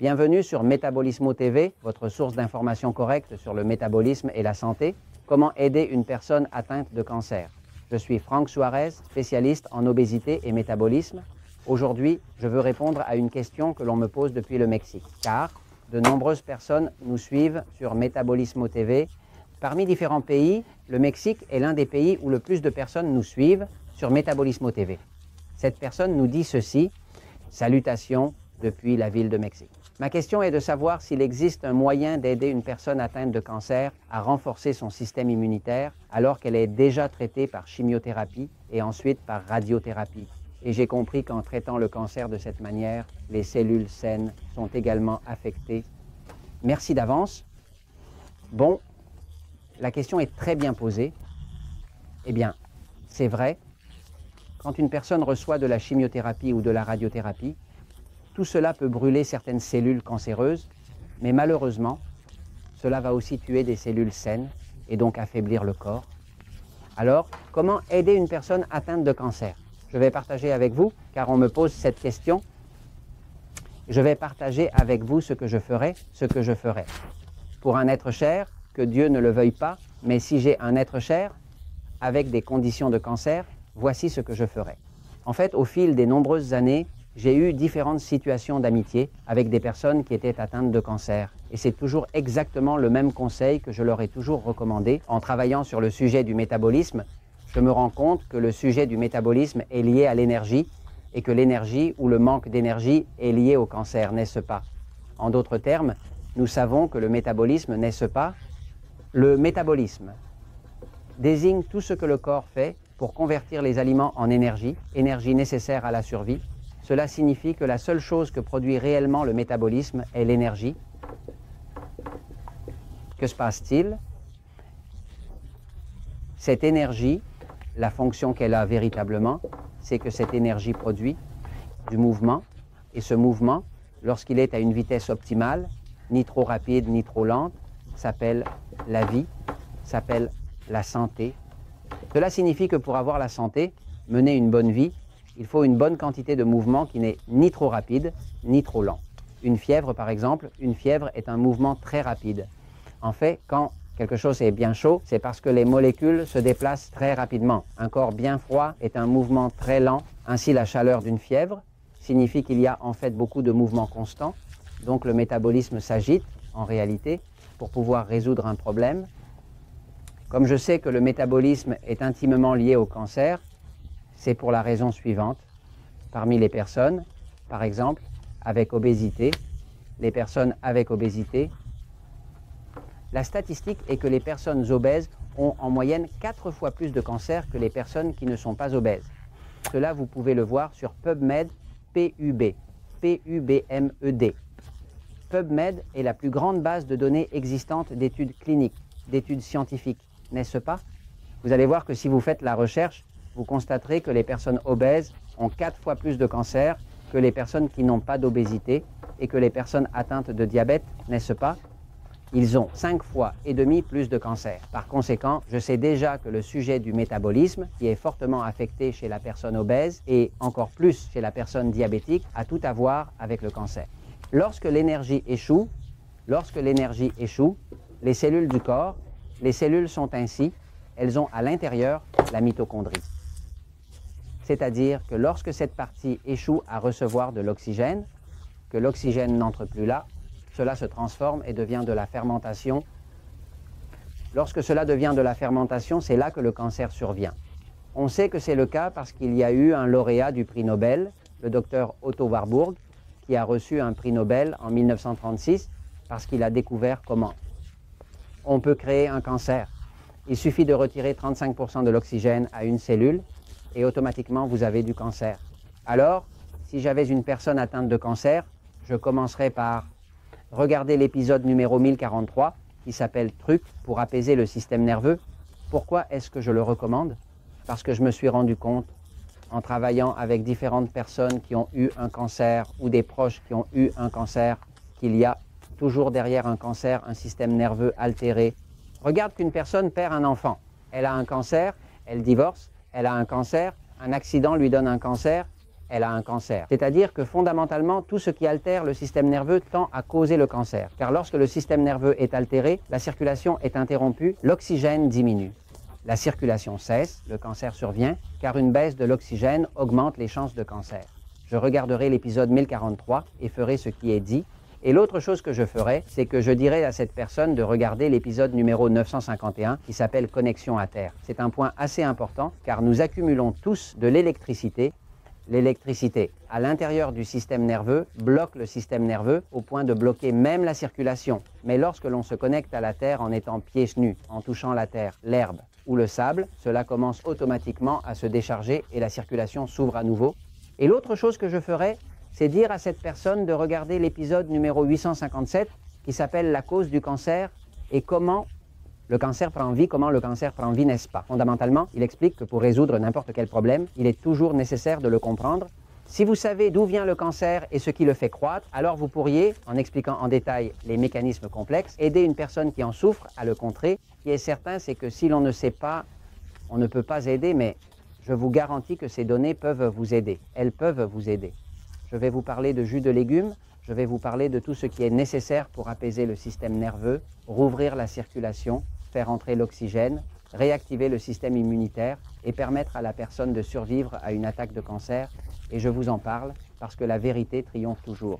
Bienvenue sur Métabolismo TV, votre source d'informations correctes sur le métabolisme et la santé. Comment aider une personne atteinte de cancer? Je suis Franck Suarez, spécialiste en obésité et métabolisme. Aujourd'hui, je veux répondre à une question que l'on me pose depuis le Mexique, car de nombreuses personnes nous suivent sur Métabolismo TV. Parmi différents pays, le Mexique est l'un des pays où le plus de personnes nous suivent sur Métabolismo TV. Cette personne nous dit ceci: salutations depuis la ville de Mexique. Ma question est de savoir s'il existe un moyen d'aider une personne atteinte de cancer à renforcer son système immunitaire alors qu'elle est déjà traitée par chimiothérapie et ensuite par radiothérapie. Et j'ai compris qu'en traitant le cancer de cette manière, les cellules saines sont également affectées. Merci d'avance. Bon, la question est très bien posée. Eh bien, c'est vrai, quand une personne reçoit de la chimiothérapie ou de la radiothérapie, tout cela peut brûler certaines cellules cancéreuses, mais malheureusement, cela va aussi tuer des cellules saines et donc affaiblir le corps. Alors, comment aider une personne atteinte de cancer? Je vais partager avec vous, car on me pose cette question. Je vais partager avec vous ce que je ferai. Pour un être cher, que Dieu ne le veuille pas, mais si j'ai un être cher, avec des conditions de cancer, voici ce que je ferai. En fait, au fil des nombreuses années, j'ai eu différentes situations d'amitié avec des personnes qui étaient atteintes de cancer. Et c'est toujours exactement le même conseil que je leur ai toujours recommandé. En travaillant sur le sujet du métabolisme, je me rends compte que le sujet du métabolisme est lié à l'énergie et que l'énergie ou le manque d'énergie est lié au cancer, n'est-ce pas? En d'autres termes, nous savons que le métabolisme, n'est-ce pas? Le métabolisme désigne tout ce que le corps fait pour convertir les aliments en énergie, énergie nécessaire à la survie. Cela signifie que la seule chose que produit réellement le métabolisme est l'énergie. Que se passe-t-il? Cette énergie, la fonction qu'elle a véritablement, c'est que cette énergie produit du mouvement. Et ce mouvement, lorsqu'il est à une vitesse optimale, ni trop rapide ni trop lente, s'appelle la vie, s'appelle la santé. Cela signifie que pour avoir la santé, mener une bonne vie, il faut une bonne quantité de mouvement qui n'est ni trop rapide, ni trop lent. Une fièvre, par exemple, une fièvre est un mouvement très rapide. En fait, quand quelque chose est bien chaud, c'est parce que les molécules se déplacent très rapidement. Un corps bien froid est un mouvement très lent. Ainsi, la chaleur d'une fièvre signifie qu'il y a en fait beaucoup de mouvements constants. Donc le métabolisme s'agite, en réalité, pour pouvoir résoudre un problème. Comme je sais que le métabolisme est intimement lié au cancer, c'est pour la raison suivante. Parmi les personnes, par exemple, avec obésité, les personnes avec obésité, la statistique est que les personnes obèses ont en moyenne 4 fois plus de cancer que les personnes qui ne sont pas obèses. Cela, vous pouvez le voir sur PubMed, P-U-B-M-E-D. PubMed est la plus grande base de données existante d'études cliniques, d'études scientifiques, n'est-ce pas? Vous allez voir que si vous faites la recherche, vous constaterez que les personnes obèses ont 4 fois plus de cancer que les personnes qui n'ont pas d'obésité et que les personnes atteintes de diabète, n'est-ce pas? Ils ont 5 fois et demi plus de cancer. Par conséquent, je sais déjà que le sujet du métabolisme, qui est fortement affecté chez la personne obèse et encore plus chez la personne diabétique, a tout à voir avec le cancer. Lorsque l'énergie échoue, les cellules du corps, les cellules sont ainsi, elles ont à l'intérieur la mitochondrie. C'est-à-dire que lorsque cette partie échoue à recevoir de l'oxygène, que l'oxygène n'entre plus là, cela se transforme et devient de la fermentation. Lorsque cela devient de la fermentation, c'est là que le cancer survient. On sait que c'est le cas parce qu'il y a eu un lauréat du prix Nobel, le docteur Otto Warburg, qui a reçu un prix Nobel en 1936 parce qu'il a découvert comment on peut créer un cancer. Il suffit de retirer 35% de l'oxygène à une cellule et automatiquement vous avez du cancer. Alors, si j'avais une personne atteinte de cancer, je commencerais par regarder l'épisode numéro 1043 qui s'appelle « Trucs pour apaiser le système nerveux ». Pourquoi est-ce que je le recommande? Parce que je me suis rendu compte, en travaillant avec différentes personnes qui ont eu un cancer ou des proches qui ont eu un cancer, qu'il y a toujours derrière un cancer un système nerveux altéré. Regarde qu'une personne perd un enfant. Elle a un cancer, elle divorce, elle a un cancer, un accident lui donne un cancer, elle a un cancer. C'est-à-dire que fondamentalement, tout ce qui altère le système nerveux tend à causer le cancer. Car lorsque le système nerveux est altéré, la circulation est interrompue, l'oxygène diminue. La circulation cesse, le cancer survient, car une baisse de l'oxygène augmente les chances de cancer. Je regarderai l'épisode 1043 et ferai ce qui est dit. Et l'autre chose que je ferai, c'est que je dirai à cette personne de regarder l'épisode numéro 951 qui s'appelle Connexion à Terre. C'est un point assez important car nous accumulons tous de l'électricité. L'électricité à l'intérieur du système nerveux bloque le système nerveux au point de bloquer même la circulation. Mais lorsque l'on se connecte à la Terre en étant pieds nus, en touchant la terre, l'herbe ou le sable, cela commence automatiquement à se décharger et la circulation s'ouvre à nouveau. Et l'autre chose que je ferai, c'est dire à cette personne de regarder l'épisode numéro 857 qui s'appelle La cause du cancer et comment le cancer prend vie, comment le cancer prend vie, n'est-ce pas? Fondamentalement, il explique que pour résoudre n'importe quel problème, il est toujours nécessaire de le comprendre. Si vous savez d'où vient le cancer et ce qui le fait croître, alors vous pourriez, en expliquant en détail les mécanismes complexes, aider une personne qui en souffre à le contrer. Ce qui est certain, c'est que si l'on ne sait pas, on ne peut pas aider, mais je vous garantis que ces données peuvent vous aider. Elles peuvent vous aider. Je vais vous parler de jus de légumes, je vais vous parler de tout ce qui est nécessaire pour apaiser le système nerveux, rouvrir la circulation, faire entrer l'oxygène, réactiver le système immunitaire et permettre à la personne de survivre à une attaque de cancer. Et je vous en parle parce que la vérité triomphe toujours.